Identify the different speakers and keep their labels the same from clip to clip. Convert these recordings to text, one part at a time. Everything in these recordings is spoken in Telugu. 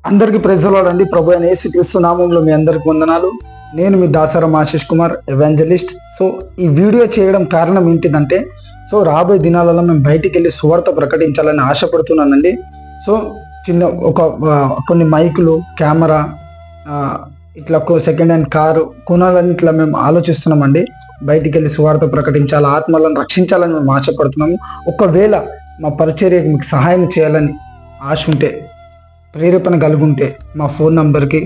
Speaker 1: అందరికీ ప్రైజ్ ది లార్డ్ అండి. ప్రభు అయిన యేసుక్రీస్తు నామములో మీ అందరికి వందనాలు. నేను మీ దాసరం ఆశీష్ కుమార్, ఎవాంజలిస్ట్. సో ఈ వీడియో చేయడం కారణం ఏంటిదంటే, సో రాబోయే దినాలలో మేము బయటికి వెళ్ళి సువార్త ప్రకటించాలని ఆశపడుతున్నానండి. సో చిన్న కొన్ని మైకులు, కెమెరా, ఇట్లా సెకండ్ హ్యాండ్ కారు కొనాలని ఇట్లా మేము ఆలోచిస్తున్నామండి. బయటికి వెళ్ళి సువార్త ప్రకటించాలి, ఆత్మలను రక్షించాలని మేము ఆశపడుతున్నాము. ఒకవేళ మా పరిచర్యకు మీకు సహాయం చేయాలని ఆశ ఉంటే, ప్రేరేపణ కలుగుంటే మా ఫోన్ నంబర్కి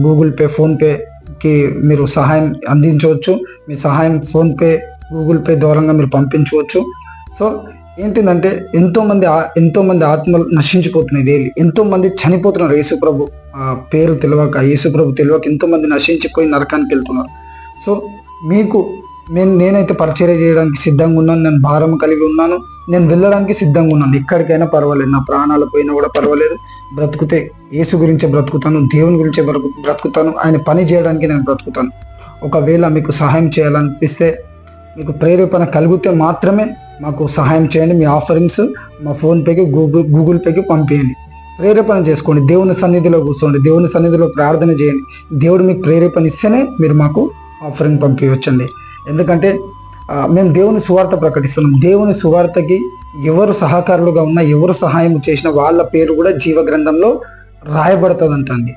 Speaker 1: గూగుల్ పే, ఫోన్పేకి మీరు సహాయం అందించవచ్చు. మీ సహాయం ఫోన్పే, గూగుల్ పే ద్వారంగా మీరు పంపించవచ్చు. సో ఏంటిదంటే ఎంతోమంది ఆత్మలు నశించిపోతున్నాయి. డైలీ ఎంతోమంది చనిపోతున్నారు. యేసుప్రభు పేరు తెలియక, యేసుప్రభు తెలియక ఎంతోమంది నశించిపోయి నరకానికి వెళ్తున్నారు. సో మీకు నేనైతే పరిచర్య చేయడానికి సిద్ధంగా ఉన్నాను. నేను భారం కలిగి ఉన్నాను. నేను వెళ్ళడానికి సిద్ధంగా ఉన్నాను. ఎక్కడికైనా పర్వాలేదు, నా ప్రాణాలు పోయినా కూడా పర్వాలేదు. బ్రతుకుతే యేసు గురించే బ్రతుకుతాను, దేవుని గురించే బ్రతుకుతాను, ఆయన పని చేయడానికి నేను బ్రతుకుతాను. ఒకవేళ మీకు సహాయం చేయాలనిపిస్తే, మీకు ప్రేరేపణ కలిగితే మాత్రమే మాకు సహాయం చేయండి. మీ ఆఫరింగ్స్ మా ఫోన్పేకి, గూగుల్ పేకి పంపించండి. ప్రేరేపణ చేసుకోండి. దేవుని సన్నిధిలో కూర్చోండి, దేవుని సన్నిధిలో ప్రార్థన చేయండి. దేవుడు మీకు ప్రేరేపణ ఇస్తేనే మీరు మాకు ఆఫరింగ్ పంపించవచ్చండి. ఎందుకంటే మేము దేవుని సువార్త ప్రకటిస్తున్నాం. దేవుని సువార్తకి ఎవరు సహకారులుగా ఉన్నా, ఎవరు సహాయం చేసినా వాళ్ళ పేరు కూడా జీవ గ్రంథంలో రాయబడుతుందంటండి.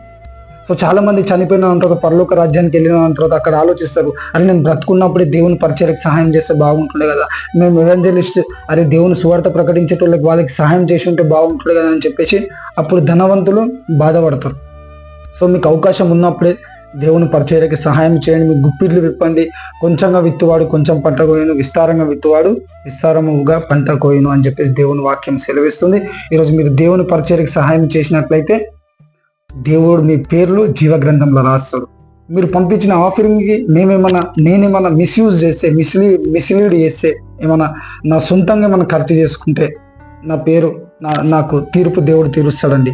Speaker 1: సో చాలామంది చనిపోయిన తర్వాత, పరలోక రాజ్యానికి వెళ్ళిన తర్వాత అక్కడ ఆలోచిస్తారు, అరే నేను బ్రతుకున్నప్పుడే దేవుని పరిచర్యకు సహాయం చేస్తే బాగుంటుండే కదా, మేము ఎవెంజలిస్ట్, అరే దేవుని సువార్త ప్రకటించేటోళ్ళకి వాళ్ళకి సహాయం చేసి ఉంటే బాగుంటుండే కదా అని చెప్పేసి అప్పుడు ధనవంతులు బాధపడతారు. సో మీకు అవకాశం ఉన్నప్పుడే దేవుని పరిచర్యకి సహాయం చేయండి. మీకు గుప్పిళ్ళు విప్పండి. కొంచెంగా విత్తువాడు కొంచెం పంట కోయును, విస్తారంగా విత్తువాడు విస్తారముగా పంట కోయును అని చెప్పేసి దేవుని వాక్యం సెలవిస్తుంది. ఈరోజు మీరు దేవుని పరిచర్యకి సహాయం చేసినట్లయితే దేవుడు మీ పేర్లు జీవ గ్రంథంలో రాస్తాడు. మీరు పంపించిన ఆఫరింగ్కి నేనేమన్నా మిస్యూజ్ చేస్తే, మిస్లీడ్ చేస్తే, ఏమన్నా నా సొంతంగా ఏమన్నా ఖర్చు చేసుకుంటే నా పేరు నాకు తీర్పు దేవుడు తీరుస్తాడండి.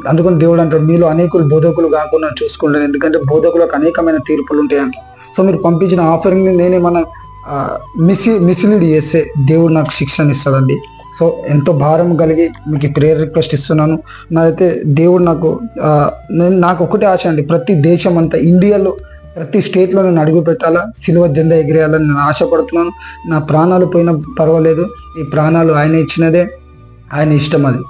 Speaker 1: అందుకని దేవుడు అంటాడు, మీలో అనేకులు బోధకులు కాకుండా చూసుకుంటాను, ఎందుకంటే బోధకులకు అనేకమైన తీర్పులు ఉంటాయంట. సో మీరు పంపించిన ఆఫరింగ్ని నేనేమన్నా మిస్లీడ్ చేస్తే దేవుడు నాకు శిక్షణ ఇస్తాడండి. సో ఎంతో భారం కలిగి మీకు ప్రేయర్ రిక్వెస్ట్ ఇస్తున్నాను. నాదైతే దేవుడు నాకు ఒకటే ఆశ అండి, ప్రతి దేశం అంతా, ఇండియాలో ప్రతి స్టేట్లో నేను అడుగు పెట్టాలా, సిల్వ జెండా ఎగిరేయాలని నేను ఆశపడుతున్నాను. నా ప్రాణాలు పోయినా పర్వాలేదు, ఈ ప్రాణాలు ఆయన ఇచ్చినదే, ఆయన ఇష్టం. అది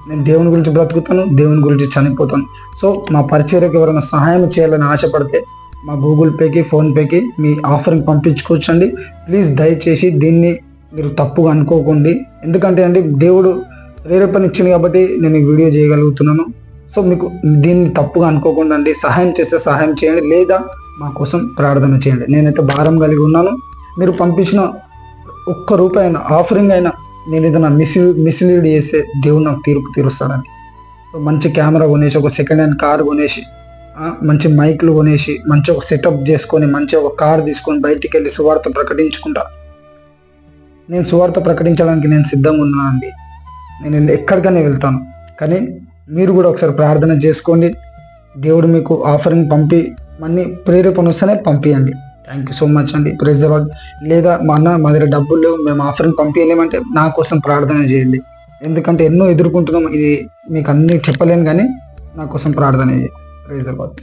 Speaker 1: నేను దేవుని గురించి బ్రతుకుతాను, దేవుని గురించి చనిపోతాను. సో మా పరిచర్యకి ఎవరైనా సహాయం చేయాలని ఆశపడితే మా గూగుల్ పేకి, ఫోన్పేకి మీ ఆఫరింగ్ పంపించుకోవచ్చండి. ప్లీజ్ దయచేసి దీన్ని మీరు తప్పుగా అనుకోకండి. ఎందుకంటే అండి దేవుడు ప్రేరేపణ ఇచ్చింది కాబట్టి నేను ఈ వీడియో చేయగలుగుతున్నాను. సో మీకు దీన్ని తప్పుగా అనుకోకుండా అండి, సహాయం చేస్తే సహాయం చేయండి, లేదా మా కోసం ప్రార్థన చేయండి. నేనైతే భారం కలిగి ఉన్నాను. మీరు పంపించిన ₹1 అయినా, ఆఫరింగ్ అయినా నేను ఏదైనా మిస్లీడ్ చేస్తే దేవుడు నాకు తీర్పు తీరుస్తాడండి. సో మంచి కెమెరా కొనేసి, ఒక సెకండ్ హ్యాండ్ కారు కొనేసి, మంచి మైక్లు కొనేసి, మంచి ఒక సెటప్ చేసుకొని, మంచి ఒక కారు తీసుకొని బయటికి వెళ్ళి సువార్త ప్రకటించుకుంటా. నేను సువార్త ప్రకటించడానికి నేను సిద్ధంగా ఉన్నానండి. నేను ఎక్కడికైనా వెళ్తాను. కానీ మీరు కూడా ఒకసారి ప్రార్థన చేసుకోండి. దేవుడు మీకు ఆఫరింగ్ మళ్ళీ ప్రేరేపణ వస్తేనే పంపించండి. థ్యాంక్ యూ సో మచ్ అండి. Praise the lord. లేదా మా దగ్గర డబ్బులు లేవు, మేము ఆఫరింగ్ పంపించలేమంటే నా కోసం ప్రార్థన చేయండి. ఎందుకంటే ఎన్నో ఎదుర్కొంటున్నాం. ఇది మీకు అన్నీ చెప్పలేను, కానీ నా కోసం ప్రార్థన చేయండి. Praise the lord.